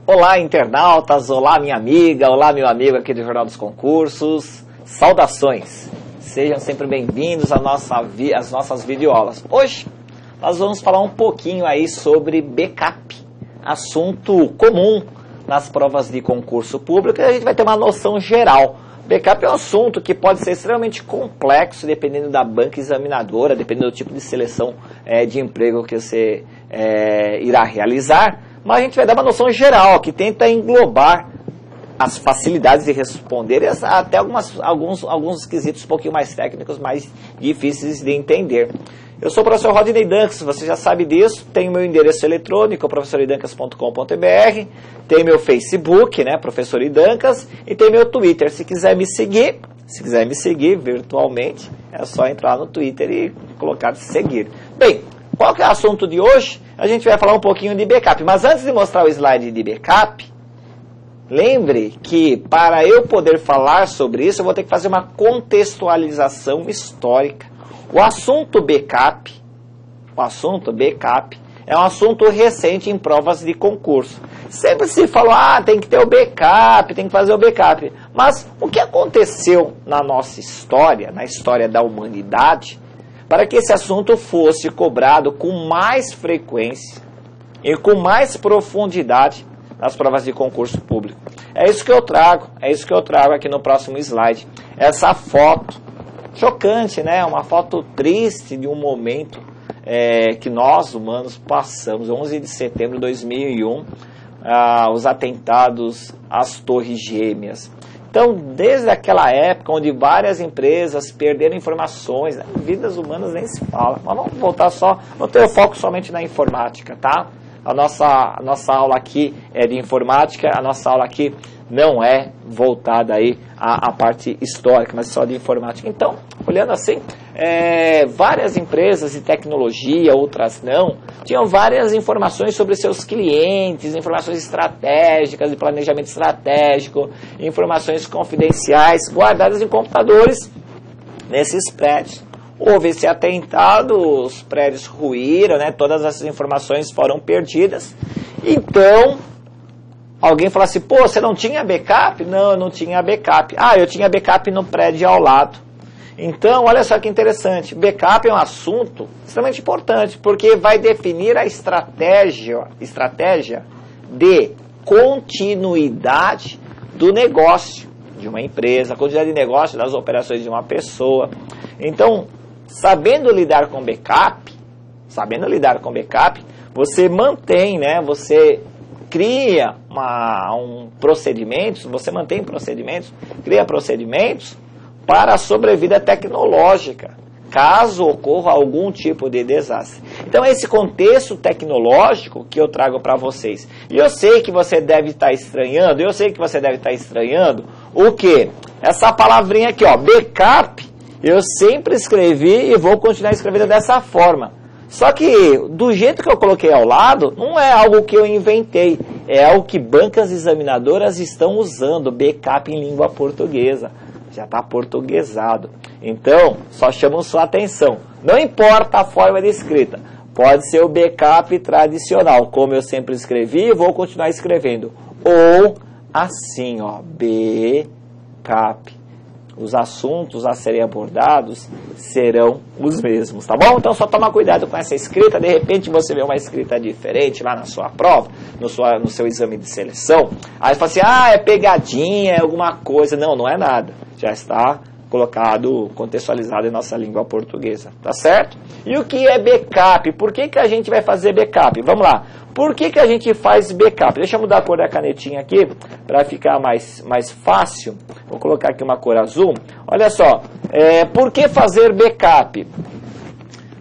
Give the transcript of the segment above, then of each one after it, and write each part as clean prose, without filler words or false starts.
Olá, internautas, olá, minha amiga, olá, meu amigo aqui do Jornal dos Concursos. Saudações! Sejam sempre bem-vindos às nossas videoaulas. Hoje nós vamos falar um pouquinho aí sobre backup, assunto comum nas provas de concurso público, e a gente vai ter uma noção geral. Backup é um assunto que pode ser extremamente complexo, dependendo da banca examinadora, dependendo do tipo de seleção de emprego que você irá realizar. Mas a gente vai dar uma noção geral, que tenta englobar as facilidades de responder e até alguns quesitos um pouquinho mais técnicos, mais difíceis de entender. Eu sou o professor Rodney Dantas, você já sabe disso, tem o meu endereço eletrônico, professoridancas.com.br, tem meu Facebook, né, Professor Idancas, e tem meu Twitter. Se quiser me seguir virtualmente, é só entrar no Twitter e colocar seguir. Bem, qual que é o assunto de hoje? A gente vai falar um pouquinho de backup, mas antes de mostrar o slide de backup, lembre que para eu poder falar sobre isso, eu vou ter que fazer uma contextualização histórica. O assunto backup é um assunto recente em provas de concurso. Sempre se falou, tem que ter o backup, tem que fazer o backup. Mas o que aconteceu na nossa história, na história da humanidade, para que esse assunto fosse cobrado com mais frequência e com mais profundidade nas provas de concurso público? É isso que eu trago aqui no próximo slide. Essa foto chocante, né? Uma foto triste de um momento que nós, humanos, passamos. 11 de setembro de 2001, os atentados às Torres Gêmeas. Então, desde aquela época, onde várias empresas perderam informações, né? Vidas humanas nem se fala. Mas vamos voltar vamos ter o foco somente na informática, tá? A nossa aula aqui é de informática, a nossa aula aqui não é voltada aí à parte histórica, mas só de informática. Então, olhando assim, várias empresas de tecnologia, outras não, tinham várias informações sobre seus clientes, informações estratégicas, de planejamento estratégico, informações confidenciais, guardadas em computadores nesses prédios. Houve esse atentado, os prédios ruíram, né? Todas essas informações foram perdidas. Então, alguém falou assim, você não tinha backup? Não, eu não tinha backup. Eu tinha backup no prédio ao lado. Então, olha só que interessante, backup é um assunto extremamente importante, porque vai definir a estratégia de continuidade do negócio de uma empresa, a continuidade de negócio das operações de uma pessoa. Então, sabendo lidar com backup, você mantém, né? Você cria cria procedimentos para a sobrevida tecnológica, caso ocorra algum tipo de desastre. Então, é esse contexto tecnológico que eu trago para vocês. E eu sei que você deve estar estranhando, o quê? Essa palavrinha aqui, backup, eu sempre escrevi e vou continuar escrevendo dessa forma. Só que, do jeito que eu coloquei ao lado, não é algo que eu inventei. É algo que bancas examinadoras estão usando, backup em língua portuguesa. Já está portuguesado. Então, só chamo sua atenção. Não importa a forma de escrita. Pode ser o backup tradicional, como eu sempre escrevi e vou continuar escrevendo. Ou assim, backup. Os assuntos a serem abordados serão os mesmos, tá bom? Então só toma cuidado com essa escrita. De repente você vê uma escrita diferente lá na sua prova, no seu exame de seleção. Aí você fala assim, é pegadinha, é alguma coisa. Não, não é nada. Já está colocado, contextualizado em nossa língua portuguesa, tá certo? E o que é backup? Por que a gente vai fazer backup? Vamos lá. Por que a gente faz backup? Deixa eu mudar a cor da canetinha aqui, para ficar mais fácil. Vou colocar aqui uma cor azul. Olha só, por que fazer backup?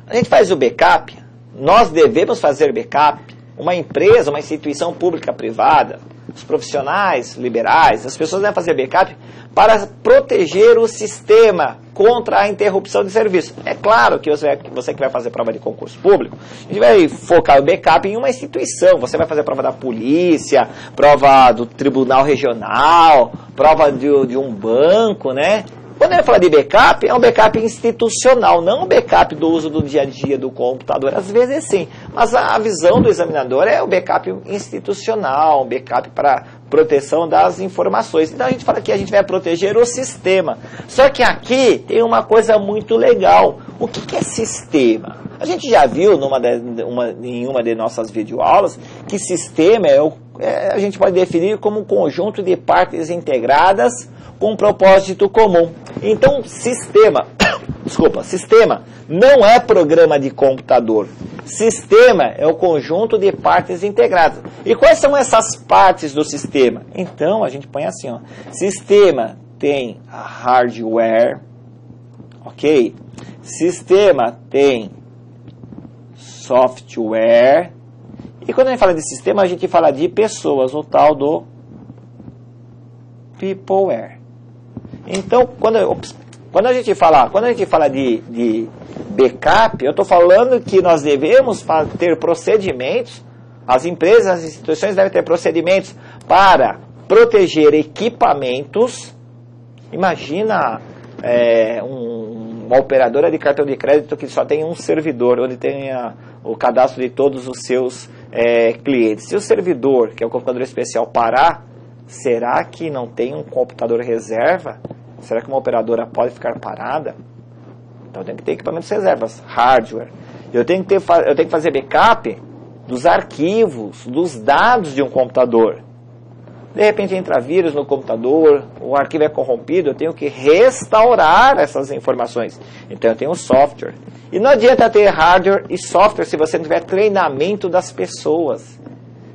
A gente faz o backup, nós devemos fazer backup. Uma empresa, uma instituição pública privada, os profissionais liberais, as pessoas devem fazer backup para proteger o sistema contra a interrupção de serviço. É claro que você que vai fazer prova de concurso público, a gente vai focar o backup em uma instituição. Você vai fazer prova da polícia, prova do tribunal regional, prova de um banco, né? Quando ele fala de backup, é um backup institucional, não um backup do uso do dia a dia do computador. Às vezes sim, Mas a visão do examinador é o backup institucional, um backup para proteção das informações. Então a gente fala que a gente vai proteger o sistema. Só que aqui tem uma coisa muito legal. O que é sistema? A gente já viu em uma de nossas videoaulas que sistema a gente pode definir como um conjunto de partes integradas com um propósito comum. Então, sistema não é programa de computador. Sistema é o conjunto de partes integradas. E quais são essas partes do sistema? Então, a gente põe assim, ó. Sistema tem a hardware, ok? Sistema tem software. E quando a gente fala de sistema, a gente fala de pessoas, o tal do peopleware. Então, quando a gente fala de backup, eu estou falando que nós devemos ter procedimentos, as empresas, as instituições devem ter procedimentos para proteger equipamentos. Imagina uma operadora de cartão de crédito que só tem um servidor, onde tem o cadastro de todos os seus clientes. Se o servidor, que é o computador especial, parar, será que não tem um computador reserva? Será que uma operadora pode ficar parada? Então tem que ter equipamentos reservas, hardware. Eu tenho que fazer backup dos arquivos, dos dados de um computador. De repente entra vírus no computador, o arquivo é corrompido, eu tenho que restaurar essas informações. Então eu tenho software. E não adianta ter hardware e software se você não tiver treinamento das pessoas.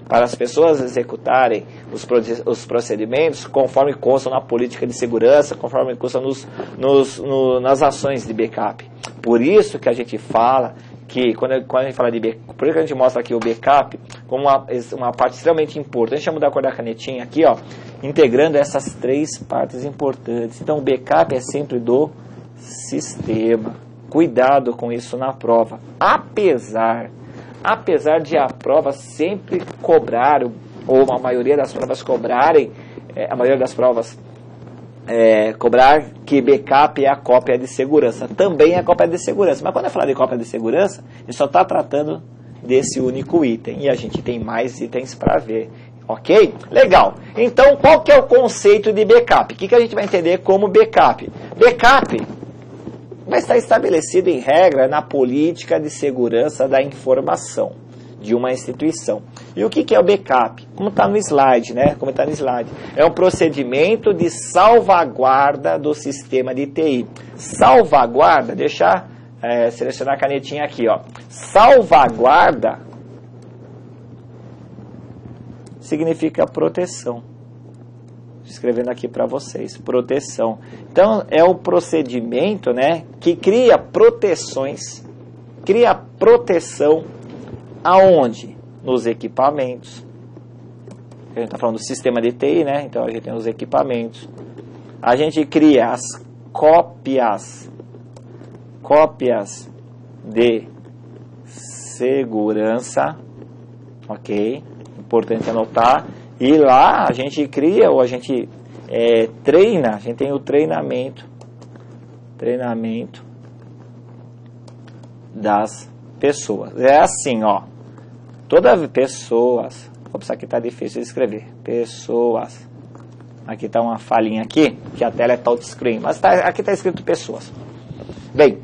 Para as pessoas executarem os procedimentos conforme constam na política de segurança, conforme constam nas ações de backup. Por isso que a gente fala que, quando a gente fala de backup, por isso que a gente mostra aqui o backup como uma parte extremamente importante. Deixa eu mudar a cor da canetinha aqui, ó, integrando essas três partes importantes. Então o backup é sempre do sistema. Cuidado com isso na prova. Apesar de a prova sempre cobrar, ou a maioria das provas cobrarem, cobrar que backup é a cópia de segurança. Também é cópia de segurança. Mas quando eu falar de cópia de segurança, ele só está tratando desse único item. E a gente tem mais itens para ver. Ok? Legal. Então, qual que é o conceito de backup? O que a gente vai entender como backup? Backup vai estar estabelecido em regra na política de segurança da informação de uma instituição. E o que é o backup? Como está no slide, né? É um procedimento de salvaguarda do sistema de TI. Salvaguarda, selecionar a canetinha aqui, ó. Salvaguarda significa proteção. Escrevendo aqui para vocês, proteção. Então, é o procedimento, né, que cria proteções, cria proteção aonde? Nos equipamentos. A gente está falando do sistema de TI, né? Então, a gente tem os equipamentos. A gente cria as cópias de segurança, ok? Importante anotar. E lá a gente cria, ou a gente treina, a gente tem o treinamento das pessoas. É assim, ó, pessoas, ops, aqui está difícil de escrever, pessoas, aqui está uma falhinha aqui, que a tela é touchscreen, mas aqui está escrito pessoas. Bem,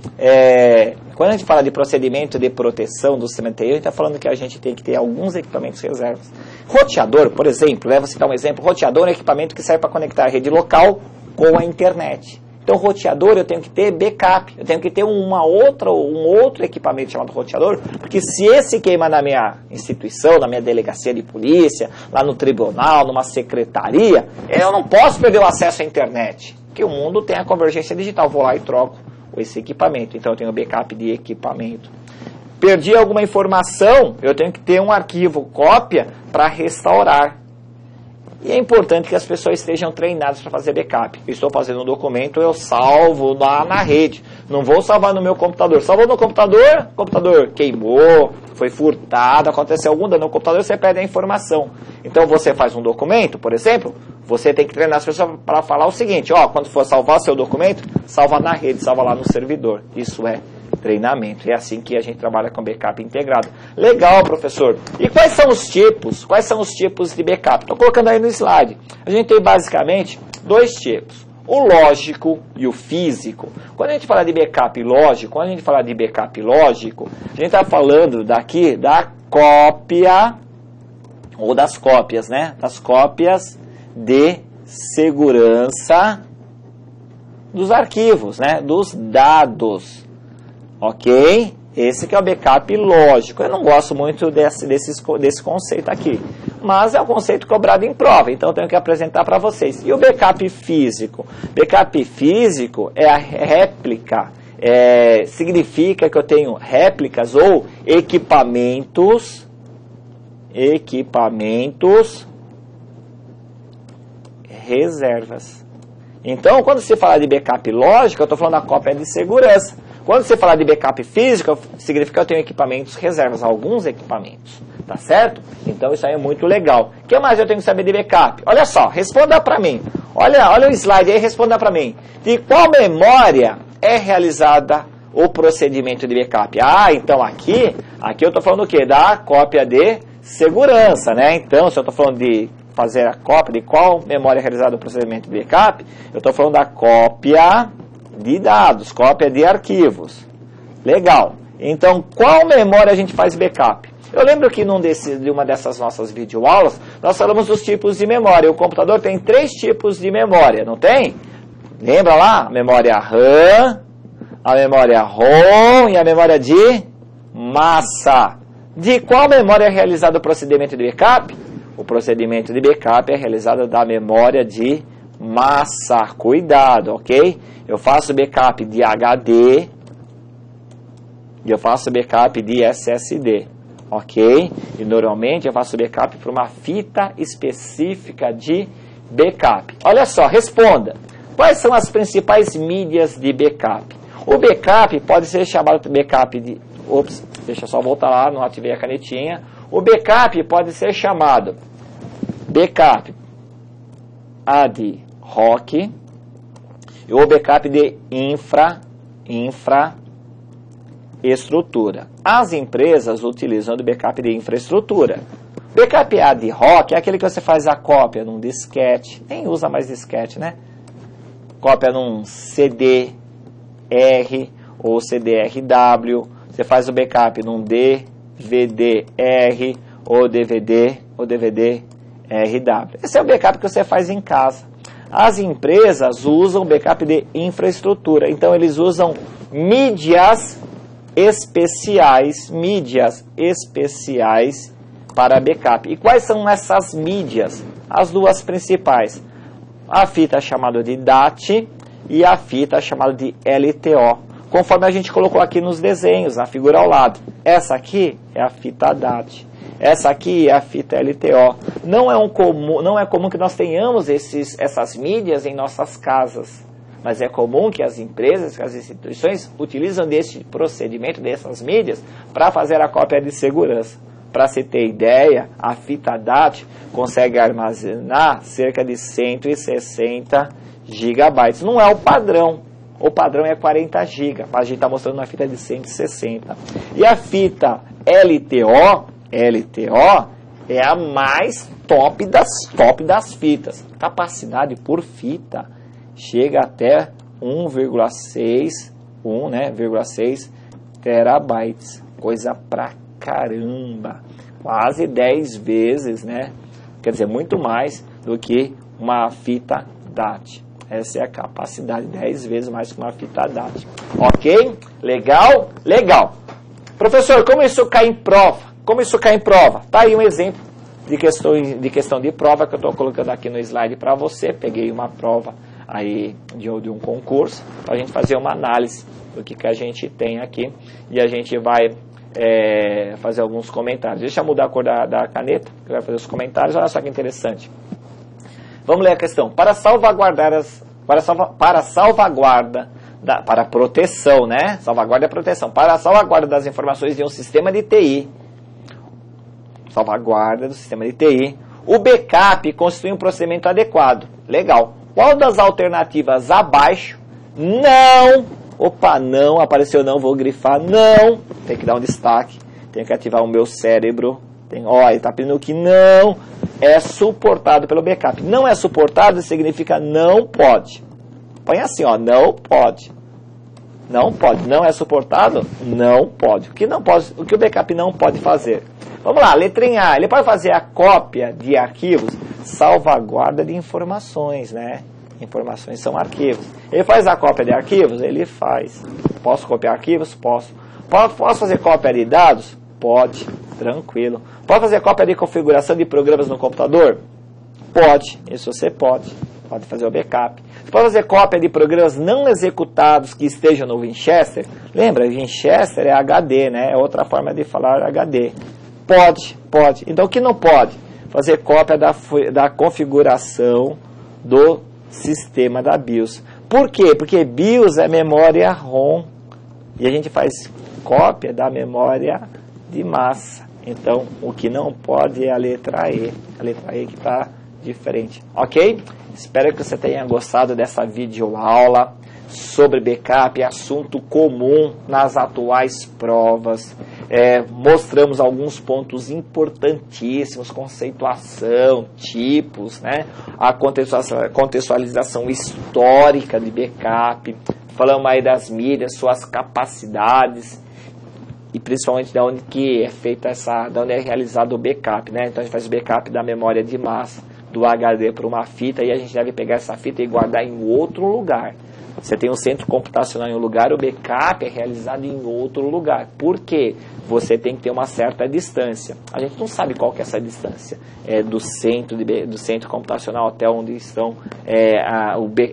quando a gente fala de procedimento de proteção do sistema de TI, a gente está falando que a gente tem que ter alguns equipamentos reservas. Roteador, por exemplo, vou citar um exemplo, roteador é um equipamento que serve para conectar a rede local com a internet. Então, roteador, eu tenho que ter backup, eu tenho que ter um outro equipamento chamado roteador, porque se esse queima na minha instituição, na minha delegacia de polícia, lá no tribunal, numa secretaria, eu não posso perder o acesso à internet, porque o mundo tem a convergência digital, vou lá e troco esse equipamento. Então eu tenho backup de equipamento. Perdi alguma informação, eu tenho que ter um arquivo cópia para restaurar. E é importante que as pessoas estejam treinadas para fazer backup. Eu estou fazendo um documento, eu salvo lá na rede. Não vou salvar no meu computador. Salvou no computador, o computador queimou, foi furtado, aconteceu algum dano no computador, você perde a informação. Então você faz um documento, por exemplo, você tem que treinar as pessoas para falar o seguinte, ó, quando for salvar seu documento, salva na rede, salva lá no servidor. Isso é treinamento. É assim que a gente trabalha com backup integrado. Legal, professor. E quais são os tipos? Quais são os tipos de backup? Estou colocando aí no slide. A gente tem basicamente dois tipos. O lógico e o físico. Quando a gente fala de backup lógico, a gente está falando daqui da cópia, ou das cópias, né? Das cópias de segurança dos arquivos, né? Dos dados. Ok? Esse que é o backup lógico. Eu não gosto muito desse conceito aqui, mas é um conceito cobrado em prova, então eu tenho que apresentar para vocês. E o backup físico? Backup físico é a réplica, significa que eu tenho réplicas ou equipamentos reservas. Então, quando se fala de backup lógico, eu estou falando da cópia de segurança. Quando você falar de backup físico, significa que eu tenho equipamentos reservas, alguns equipamentos, tá certo? Então isso aí é muito legal. O que mais eu tenho que saber de backup? Olha só, responda para mim. Olha o slide aí, responda para mim. De qual memória é realizada o procedimento de backup? Ah, então aqui eu estou falando o quê? Da cópia de segurança, né? Então, se eu estou falando de fazer a cópia, de qual memória é realizado o procedimento de backup, eu estou falando da cópia de dados, cópia de arquivos. Legal. Então, qual memória a gente faz backup? Eu lembro que de uma dessas nossas videoaulas, nós falamos dos tipos de memória. O computador tem 3 tipos de memória, não tem? Lembra lá? A memória RAM, a memória ROM e a memória de massa. De qual memória é realizado o procedimento de backup? O procedimento de backup é realizado da memória de massa. Cuidado, ok? Eu faço backup de HD e eu faço backup de SSD, ok? E normalmente eu faço backup para uma fita específica de backup. Olha só, responda. Quais são as principais mídias de backup? O backup pode ser chamado de backup de... Ops, deixa eu só voltar lá, não ativei a canetinha. O backup pode ser chamado backup ad hoc e o backup de infraestrutura. As empresas utilizam o backup de infraestrutura. Backup ad hoc é aquele que você faz a cópia num disquete, nem usa mais disquete, né? Cópia num CDR ou CDRW, você faz o backup num DVD-R ou DVD-RW. Esse é o backup que você faz em casa. As empresas usam backup de infraestrutura, então eles usam mídias especiais para backup. E quais são essas mídias? As duas principais. A fita chamada de DAT e a fita chamada de LTO, conforme a gente colocou aqui nos desenhos, na figura ao lado. Essa aqui é a fita DAT. Essa aqui é a fita LTO. Não é comum que nós tenhamos essas mídias em nossas casas, mas é comum que as empresas, que as instituições utilizam desse procedimento, dessas mídias, para fazer a cópia de segurança. Para se ter ideia, a fita DAT consegue armazenar cerca de 160 GB. Não é o padrão. O padrão é 40 GB, mas a gente está mostrando uma fita de 160. E a fita LTO é a mais top das fitas. Capacidade por fita chega até 1,6 terabytes. Coisa pra caramba. Quase 10 vezes, né? Quer dizer, muito mais do que uma fita DAT. Essa é a capacidade, 10 vezes mais que uma fita DAT. Ok? Legal? Legal. Professor, como isso cai em prova? Tá aí um exemplo de questão de prova que eu estou colocando aqui no slide para você. Peguei uma prova aí de um concurso para a gente fazer uma análise do que a gente tem aqui e a gente vai fazer alguns comentários. Deixa eu mudar a cor da caneta, que vai fazer os comentários. Olha só que interessante. Vamos ler a questão. Para proteção, né? Salvaguarda é proteção. Para a salvaguarda das informações de um sistema de TI, o backup constitui um procedimento adequado. Legal. Qual das alternativas abaixo não Opa, não, apareceu não, vou grifar. Não, tem que dar um destaque. Tem que ativar o meu cérebro. Ó, ele está pedindo que não é suportado pelo backup. Não é suportado significa não pode. Põe assim, ó, não pode. Não pode. Não é suportado? Não pode. O que não pode, o que o backup não pode fazer? Vamos lá, letrinha A. Ele pode fazer a cópia de arquivos, salvaguarda de informações, né? Informações são arquivos. Ele faz a cópia de arquivos? Ele faz. Posso copiar arquivos? Posso. Posso fazer cópia de dados? Pode. Tranquilo. Pode fazer cópia de configuração de programas no computador? Pode. Isso você pode. Pode fazer o backup. Você pode fazer cópia de programas não executados que estejam no Winchester? Lembra, Winchester é HD, né? É outra forma de falar HD. Pode, pode. Então, o que não pode? Fazer cópia da configuração do sistema da BIOS. Por quê? Porque BIOS é memória ROM. E a gente faz cópia da memória de massa. Então, o que não pode é a letra E. A letra E que está diferente. Ok? Espero que você tenha gostado dessa videoaula sobre backup, assunto comum nas atuais provas. Mostramos alguns pontos importantíssimos, conceituação, tipos, né? A contextualização histórica de backup. Falamos aí das mídias, suas capacidades e principalmente de onde que é feita de onde é realizado o backup, né? Então a gente faz o backup da memória de massa, do HD para uma fita, e a gente deve pegar essa fita e guardar em outro lugar. Você tem um centro computacional em um lugar, o backup é realizado em outro lugar. Por quê? Você tem que ter uma certa distância. A gente não sabe qual que é essa distância do centro computacional até onde estão,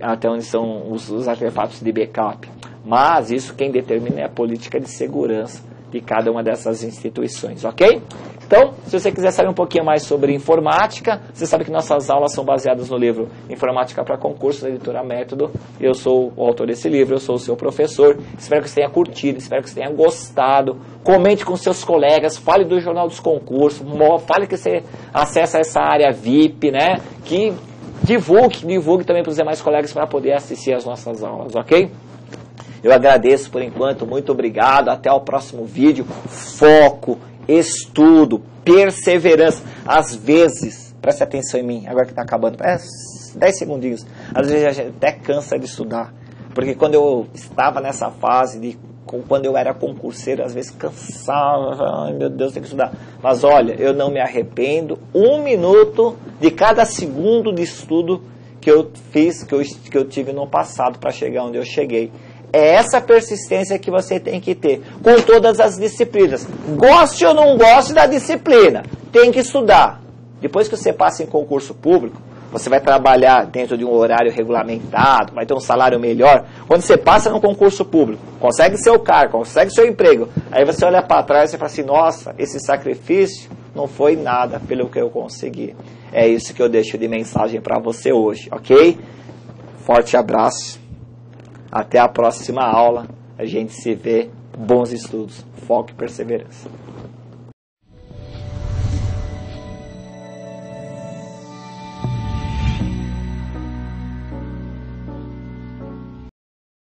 até onde estão os artefatos de backup. Mas isso quem determina é a política de segurança de cada uma dessas instituições, ok? Então, se você quiser saber um pouquinho mais sobre informática, você sabe que nossas aulas são baseadas no livro Informática para Concurso, da editora Método. Eu sou o autor desse livro, eu sou o seu professor. Espero que você tenha curtido, espero que você tenha gostado. Comente com seus colegas, fale do Jornal dos Concursos, fale que você acessa essa área VIP, né? Que divulgue também para os demais colegas para poder assistir às nossas aulas, ok? Eu agradeço por enquanto, muito obrigado, até o próximo vídeo. Foco, estudo, perseverança. Às vezes, preste atenção em mim, agora que está acabando, 10 segundinhos. Às vezes a gente até cansa de estudar, porque quando eu estava nessa fase, quando eu era concurseiro, às vezes cansava, ai meu Deus, tem que estudar. Mas olha, eu não me arrependo 1 minuto de cada segundo de estudo que eu fiz, que eu tive no passado para chegar onde eu cheguei. É essa persistência que você tem que ter com todas as disciplinas. Goste ou não goste da disciplina, tem que estudar. Depois que você passa em concurso público, você vai trabalhar dentro de um horário regulamentado, vai ter um salário melhor. Quando você passa no concurso público, consegue seu cargo, consegue seu emprego, aí você olha para trás e fala assim, nossa, esse sacrifício não foi nada pelo que eu consegui. É isso que eu deixo de mensagem para você hoje, ok? Forte abraço. Até a próxima aula, a gente se vê, bons estudos, foco e perseverança.